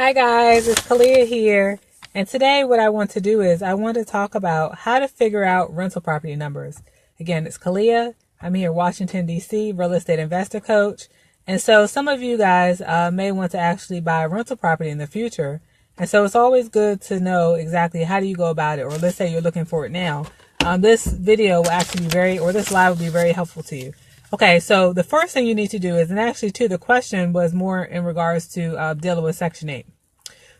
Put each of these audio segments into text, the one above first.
Hi guys, it's Kalia here, and today what I want to do is I want to talk about how to figure out rental property numbers. Again, it's Kalia. I'm here in Washington, D.C., real estate investor coach, and so some of you guys may want to actually buy a rental property in the future, and so it's always good to know exactly how do you go about it, or let's say you're looking for it now. This video will actually be this live will be very helpful to you. Okay, so the first thing you need to do is, and actually too, the question was more in regards to dealing with Section 8.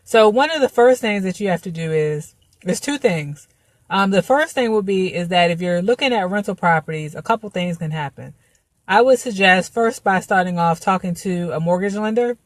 So one of the first things that you have to do is, there's two things. The first thing is that if you're looking at rental properties, a couple things can happen. I would suggest first by starting off talking to a mortgage lender,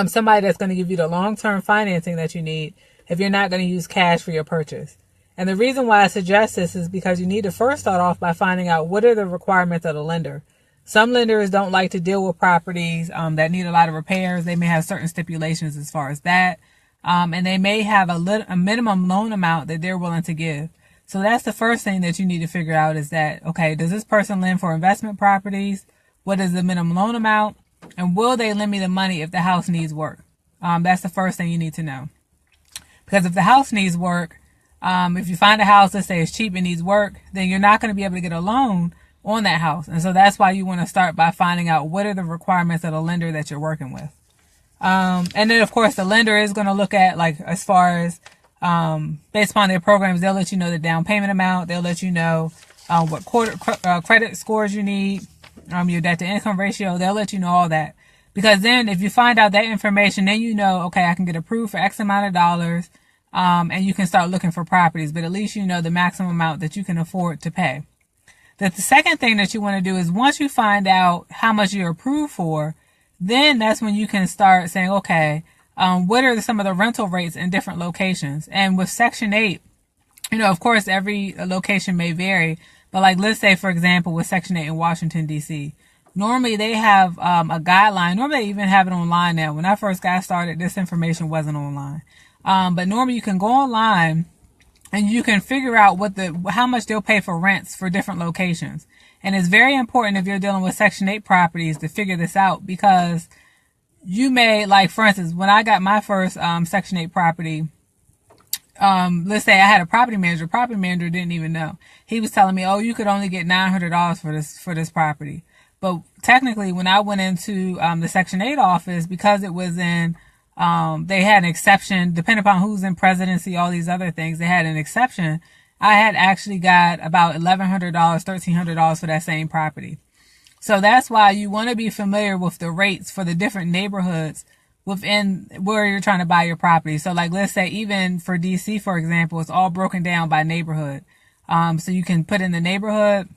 somebody that's going to give you the long-term financing that you need if you're not going to use cash for your purchase. And the reason why I suggest this is because you need to first start off by finding out what are the requirements of the lender. Some lenders don't like to deal with properties that need a lot of repairs. They may have certain stipulations as far as that. And they may have a minimum loan amount that they're willing to give. So that's the first thing that you need to figure out is that, okay, does this person lend for investment properties? What is the minimum loan amount? And will they lend me the money if the house needs work? That's the first thing you need to know. Because if the house needs work, if you find a house, let's say it's cheap and needs work, then you're not going to be able to get a loan on that house. And so that's why you want to start by finding out what are the requirements of the lender that you're working with. And then of course the lender is going to look at, like, as far as, based upon their programs, they'll let you know the down payment amount. They'll let you know, what credit scores you need, your debt to income ratio. They'll let you know all that. Because then if you find out that information, then you know, okay, I can get approved for X amount of dollars. And you can start looking for properties, but at least you know the maximum amount that you can afford to pay. The second thing that you want to do is once you find out how much you're approved for, then that's when you can start saying, okay, what are some of the rental rates in different locations? And with Section 8, of course, every location may vary, but like, let's say, for example, with Section 8 in Washington, D.C., normally they have a guideline. Normally they even have it online now. When I first got started, this information wasn't online. But normally you can go online and you can figure out how much they'll pay for rents for different locations. And it's very important if you're dealing with Section 8 properties to figure this out, because you may, like, for instance, when I got my first Section 8 property, let's say I had a property manager. Property manager didn't even know. He was telling me, oh, you could only get $900 for this property. But technically, when I went into the Section 8 office, because it was in they had an exception, depending upon who's in presidency, all these other things, they had an exception. I had actually got about $1,100, $1,300 for that same property. So that's why you want to be familiar with the rates for the different neighborhoods within where you're trying to buy your property. So like, let's say even for DC, for example, it's all broken down by neighborhood. So you can put in the neighborhood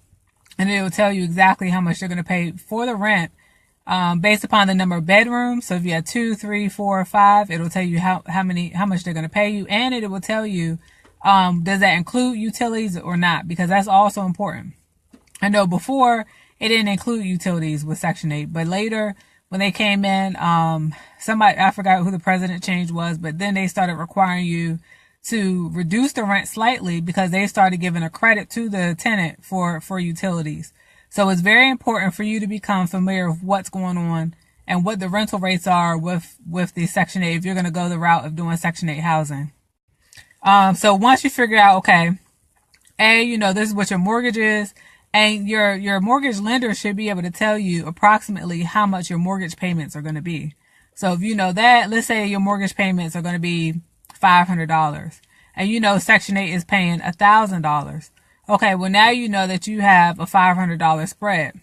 and it will tell you exactly how much you're going to pay for the rent. Based upon the number of bedrooms. So if you have 2, 3, 4, 5, it'll tell you how much they're going to pay you. And it will tell you, does that include utilities or not? Because that's also important. I know before it didn't include utilities with Section 8, but later when they came in, I forgot who the president change was, but then they started requiring you to reduce the rent slightly because they started giving a credit to the tenant for utilities. So it's very important for you to become familiar with what's going on and what the rental rates are with the Section 8 if you're going to go the route of doing Section 8 housing. So once you figure out, okay, this is what your mortgage is, and your mortgage lender should be able to tell you approximately how much your mortgage payments are going to be. So if you know that, let's say your mortgage payments are going to be $500, and Section 8 is paying $1,000. Okay, well now you know that you have a $500 spread,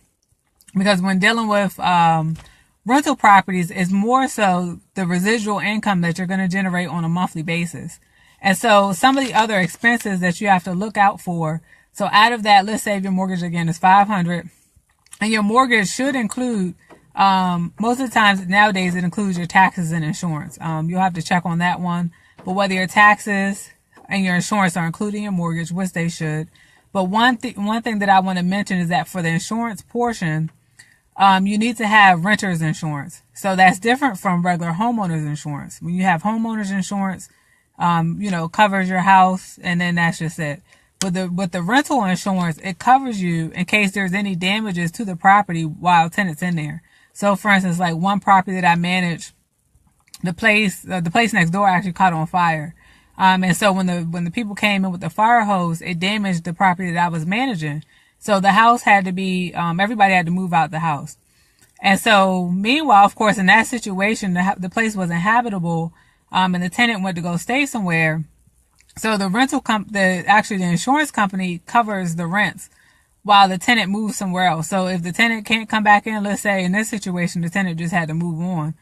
because when dealing with rental properties, it's more so the residual income that you're going to generate on a monthly basis. And so some of the other expenses that you have to look out for. So out of that, let's say if your mortgage again is $500, and your mortgage should include, most of the times nowadays it includes your taxes and insurance. You'll have to check on that one. But whether your taxes and your insurance are including your mortgage, which they should. But one thing that I want to mention is that for the insurance portion, you need to have renter's insurance. So that's different from regular homeowner's insurance. When you have homeowner's insurance, covers your house, and then that's just it. With the rental insurance, it covers you in case there's any damages to the property while tenants in there. So for instance, like one property that I manage, the place next door actually caught on fire. And so when the people came in with the fire hose, it damaged the property that I was managing. So the house had to be, everybody had to move out the house. And so meanwhile, of course, in that situation, the place wasn't habitable, and the tenant went to go stay somewhere. So the the insurance company covers the rents while the tenant moves somewhere else. So if the tenant can't come back in, let's say in this situation, the tenant just had to move on,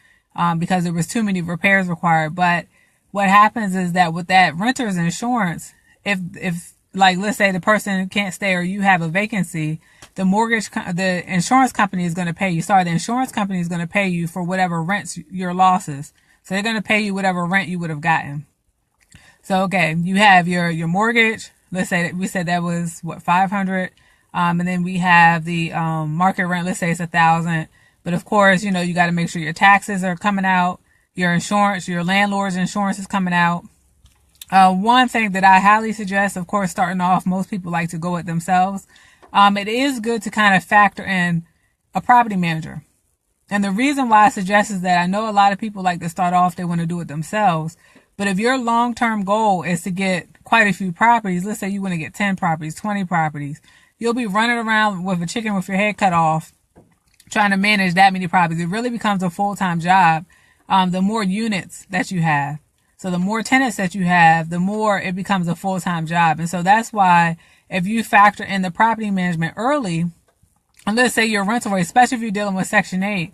because there was too many repairs required. But what happens is that with that renter's insurance, if like, let's say the person can't stay or you have a vacancy, the insurance company is going to pay you. The insurance company is going to pay you for whatever rents your losses. So they're going to pay you whatever rent you would have gotten. So, okay, you have your mortgage. Let's say that we said that was what, 500. And then we have the, market rent. Let's say it's 1,000. But of course, you got to make sure your taxes are coming out. Your insurance, your landlord's insurance is coming out. One thing that I highly suggest, of course, starting off, most people like to go it themselves. It is good to kind of factor in a property manager. And the reason why I suggest is that I know a lot of people like to start off, they want to do it themselves. But if your long-term goal is to get quite a few properties, let's say you want to get 10 properties, 20 properties, you'll be running around with a chicken with your head cut off, trying to manage that many properties. It really becomes a full-time job. The more units that you have. So the more tenants that you have, the more it becomes a full-time job. And so that's why if you factor in the property management early, and let's say your rental rate, especially if you're dealing with Section 8,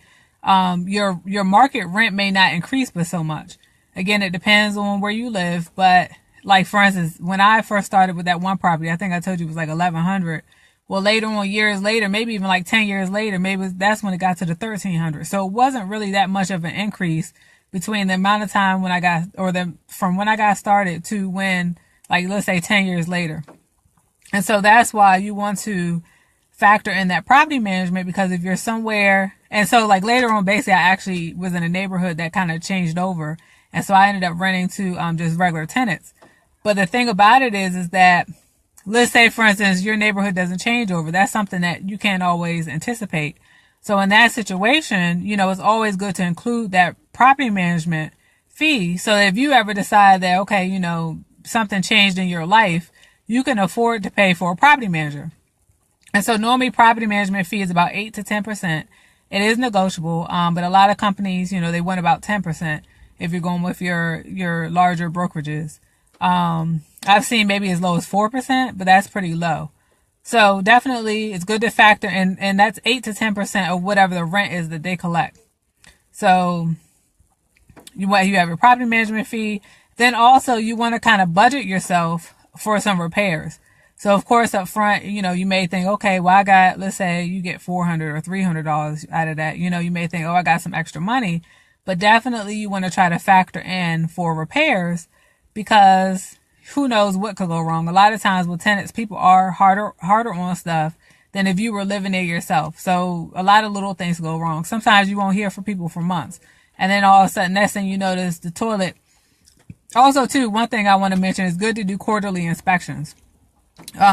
your market rent may not increase by so much. Again, it depends on where you live. But like, for instance, when I first started with that one property, I think I told you it was like 1,100. Well, later on, years later, maybe even like 10 years later, maybe that's when it got to the 1,300. So it wasn't really that much of an increase between the amount of time from when I got started to when, like, let's say 10 years later. And so that's why you want to factor in that property management, because if you're somewhere, and so like later on, basically I actually was in a neighborhood that kind of changed over. And so I ended up renting to, just regular tenants. But the thing about it is that, let's say, for instance, your neighborhood doesn't change over. That's something that you can't always anticipate. So in that situation, it's always good to include that property management fee. So if you ever decide that, okay, something changed in your life, you can afford to pay for a property manager. And so normally property management fee is about 8 to 10%. It is negotiable. But a lot of companies, they want about 10% if you're going with your larger brokerages. I've seen maybe as low as 4%, but that's pretty low. So definitely it's good to factor in, and that's 8 to 10% of whatever the rent is that they collect. So you have your property management fee. Then also you want to kind of budget yourself for some repairs. So of course up front, you may think, okay, well, let's say you get $400 or $300 out of that. You may think, oh, I got some extra money, but definitely you want to try to factor in for repairs, because who knows what could go wrong. A lot of times with tenants, people are harder on stuff than if you were living there yourself. So a lot of little things go wrong. Sometimes you won't hear from people for months. And then all of a sudden, next thing you notice, the toilet. Also, too, one thing I want to mention is good to do quarterly inspections.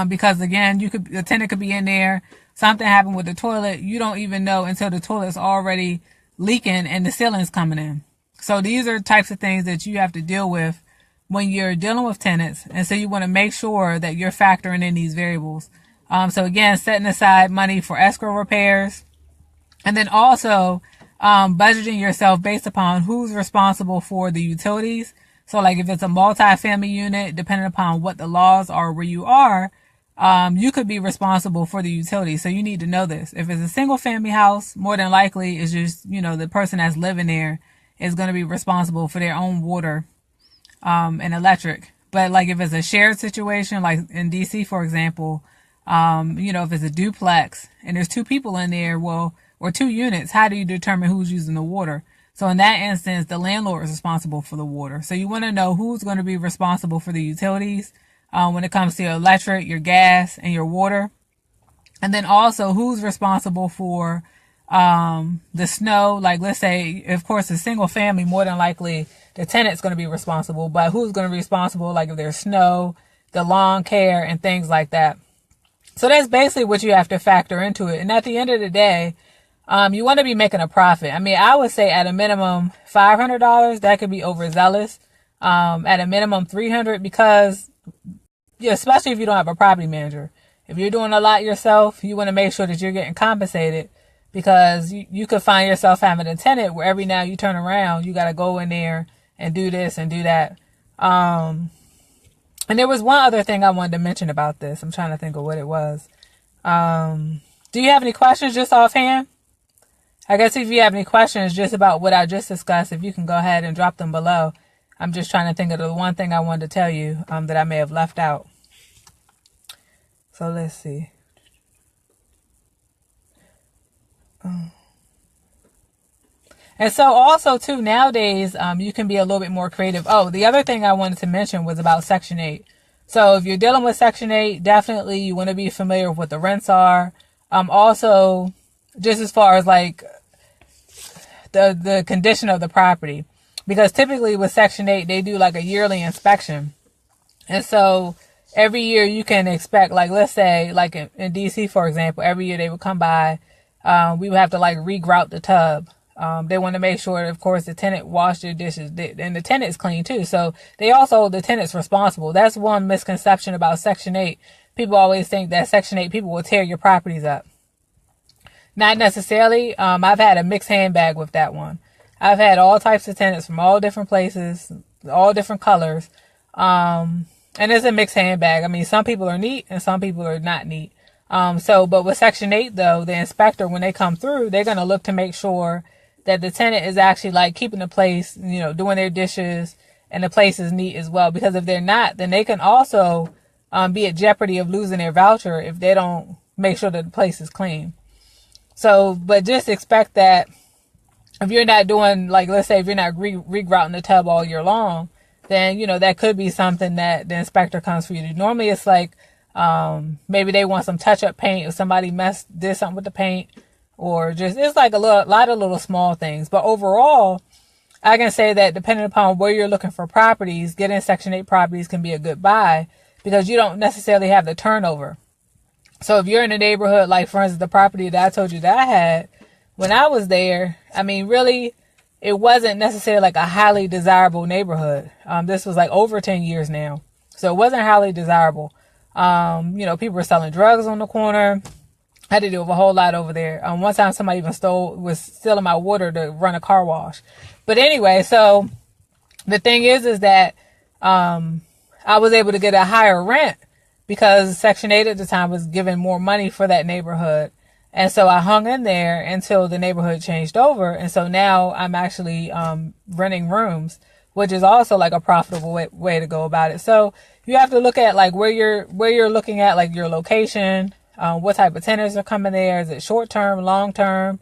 Because again, the tenant could be in there, something happened with the toilet. You don't even know until the toilet's already leaking and the ceiling's coming in. So these are types of things that you have to deal with when you're dealing with tenants. And so you want to make sure that you're factoring in these variables. So again, setting aside money for escrow repairs, and then also, budgeting yourself based upon who's responsible for the utilities. So like if it's a multi-family unit, depending upon what the laws are where you are, you could be responsible for the utilities. So you need to know this. If it's a single family house, more than likely it's just, the person that's living there is going to be responsible for their own water, and electric. But like if it's a shared situation, like in DC, for example, if it's a duplex and there's 2 people in there, or 2 units, how do you determine who's using the water? So in that instance, the landlord is responsible for the water. So you want to know who's going to be responsible for the utilities, when it comes to your electric, your gas, and your water. And then also who's responsible for, the snow. Like let's say, of course, a single family, more than likely the tenant's going to be responsible, but who's going to be responsible? Like if there's snow, the lawn care, and things like that. So that's basically what you have to factor into it. And at the end of the day, you want to be making a profit. I mean, I would say at a minimum $500. That could be overzealous. At a minimum $300, because especially if you don't have a property manager. If you're doing a lot yourself, you want to make sure that you're getting compensated, because you could find yourself having a tenant where every now you turn around, you got to go in there and do this and do that. And there was one other thing I wanted to mention about this. I'm trying to think of what it was. Do you have any questions just offhand? I guess if you have any questions just about what I just discussed, if you can go ahead and drop them below. I'm just trying to think of the one thing I wanted to tell you that I may have left out. So let's see. And so also too, nowadays, you can be a little bit more creative. Oh, the other thing I wanted to mention was about Section 8. So if you're dealing with Section 8, definitely you want to be familiar with what the rents are. Also, just as far as like the condition of the property. Because typically with Section 8, they do like a yearly inspection. And so every year you can expect, like, let's say, like in DC, for example, every year they would come by. We would have to like regrout the tub. They want to make sure, of course, the tenant washed their dishes, and the tenant is clean too. So they also hold the tenants responsible. That's one misconception about Section 8. People always think that Section 8 people will tear your properties up. Not necessarily. I've had a mixed handbag with that one. I've had all types of tenants from all different places, all different colors. And it's a mixed handbag. I mean, some people are neat and some people are not neat. But with Section 8 though, the inspector, when they come through, they're going to look to make sure that the tenant is actually like keeping the place, doing their dishes, and the place is neat as well. Because if they're not, then they can also, be at jeopardy of losing their voucher if they don't make sure that the place is clean. So, but just expect that if you're not doing, like, let's say if you're not regrouting the tub all year long, then, that could be something that the inspector comes for you to do. Normally it's like, maybe they want some touch-up paint, or somebody did something with the paint, or just, it's like a lot of little small things. But overall, I can say that depending upon where you're looking for properties, getting Section 8 properties can be a good buy, because you don't necessarily have the turnover. So if you're in a neighborhood, like for instance, the property that I told you that I had, when I was there, I mean, really, it wasn't necessarily like a highly desirable neighborhood. This was like over 10 years now. So it wasn't highly desirable. People were selling drugs on the corner. I had to deal with a whole lot over there. One time somebody even was stealing my water to run a car wash. But anyway, so the thing is that, I was able to get a higher rent because Section 8 at the time was giving more money for that neighborhood. And so I hung in there until the neighborhood changed over. And so now I'm actually renting rooms, which is also like a profitable way to go about it. So you have to look at like where you're looking at, like your location, what type of tenants are coming there. Is it short term, long term?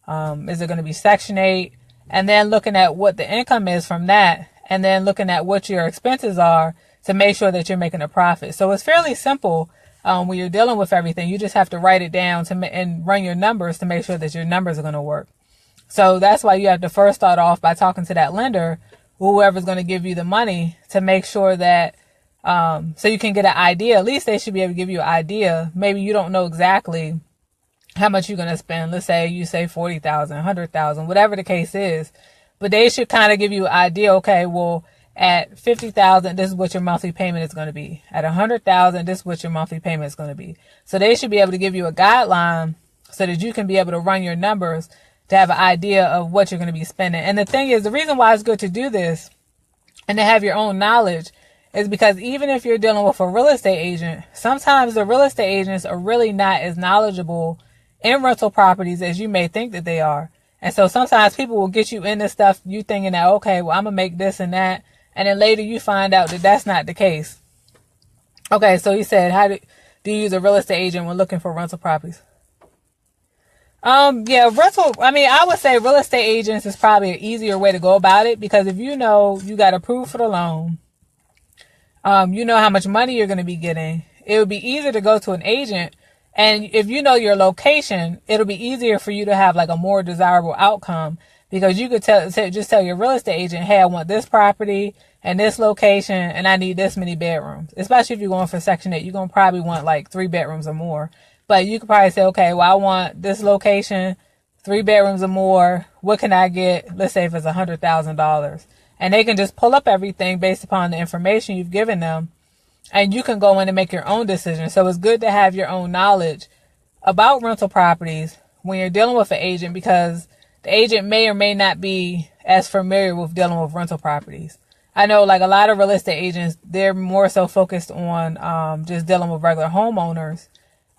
Is it going to be Section 8? And then looking at what the income is from that, and then looking at what your expenses are to make sure that you're making a profit. So it's fairly simple. When you're dealing with everything, you just have to write it down and run your numbers to make sure that your numbers are going to work. So that's why you have to first start off by talking to that lender, whoever's going to give you the money, to make sure that, so you can get an idea. At least they should be able to give you an idea. Maybe you don't know exactly how much you're going to spend. Let's say you say 40,000, 100,000, whatever the case is, but they should kind of give you an idea. Okay, well, at 50,000, this is what your monthly payment is going to be. At 100,000, this is what your monthly payment is going to be. So they should be able to give you a guideline so that you can be able to run your numbers to have an idea of what you're going to be spending. And the thing is, the reason why it's good to do this and to have your own knowledge is because even if you're dealing with a real estate agent, sometimes the real estate agents are really not as knowledgeable in rental properties as you may think that they are. And so sometimes people will get you into stuff you thinking that, okay, well, I'm going to make this and that. And then later you find out that that's not the case. Okay, so he said, how do you use a real estate agent when looking for rental properties? I would say real estate agents is probably an easier way to go about it, because if you know you got approved for the loan, you know how much money you're going to be getting, it would be easier to go to an agent. And if you know your location, it'll be easier for you to have like a more desirable outcome, because you could just tell your real estate agent, hey, I want this property and this location, and I need this many bedrooms. Especially if you're going for Section 8, you're going to probably want like 3 bedrooms or more. But you could probably say, okay, well, I want this location, 3 bedrooms or more. What can I get? Let's say if it's $100,000. And they can just pull up everything based upon the information you've given them. And you can go in and make your own decision. So it's good to have your own knowledge about rental properties when you're dealing with an agent, because the agent may or may not be as familiar with dealing with rental properties. I know like a lot of real estate agents, they're more so focused on just dealing with regular homeowners,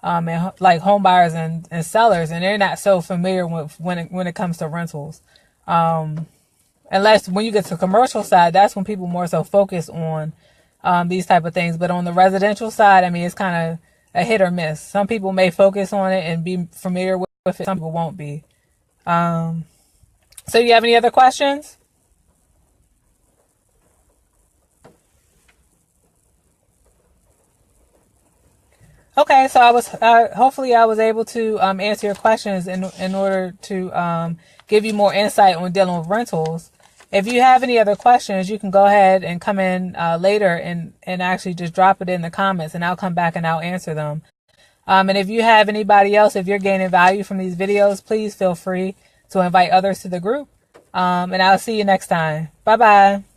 and like home buyers and sellers, and they're not so familiar with when it comes to rentals. Unless when you get to the commercial side, that's when people more so focus on these type of things. But on the residential side, I mean, it's kind of a hit or miss. Some people may focus on it and be familiar with it. Some people won't be. So you have any other questions? Okay, so I was hopefully I was able to answer your questions in order to give you more insight on dealing with rentals. If you have any other questions, you can go ahead and come in later and actually just drop it in the comments, and I'll come back and I'll answer them. And if you have anybody else, if you're gaining value from these videos, please feel free to invite others to the group. And I'll see you next time. Bye-bye.